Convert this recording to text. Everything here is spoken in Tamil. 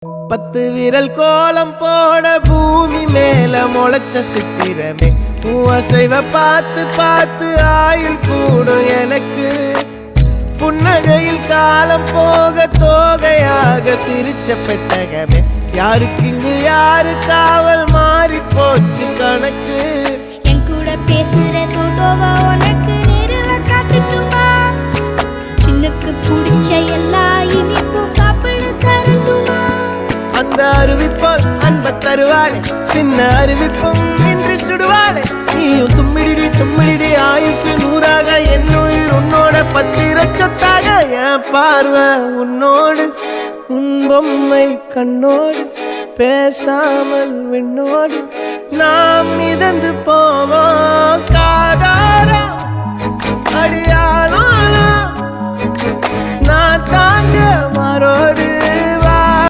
10 விரல் கோலம் போட பூமி மேல முளைச்ச சித்திரமே அசைவ பார்த்து பார்த்து ஆயுள் கூடும் எனக்கு புன்னகையில் காலம் போக தோகையாக சிரிச்ச பெட்டகமே யாருக்கு இங்கு யாரு காவல் மாறி போச்சு கணக்கு என் கூட பேசுற தோதோவா உனக்கு நேரில் காட்டுட்டுமா சின்னக்கு பிடிச்ச எல்லா இனிப்பும் சாப்பிட தரட்டுமா அந்த அறிவிப்போல் அன்ப தருவாளே சின்ன அறிவிப்பும் இன்று சுடுவாளே நீயும் தும்மிடி ஆயுசு 100ஆக என் உயிர் உன்னோட 10 சொத்தாக என் பார்வை உன்னோடு உன் பொம்மை கண்ணோடு பேசாமல் விண்ணோடு நாம் மிதந்து போவோம் காதாரா அடியானோ நான் தாங்க மாறோடு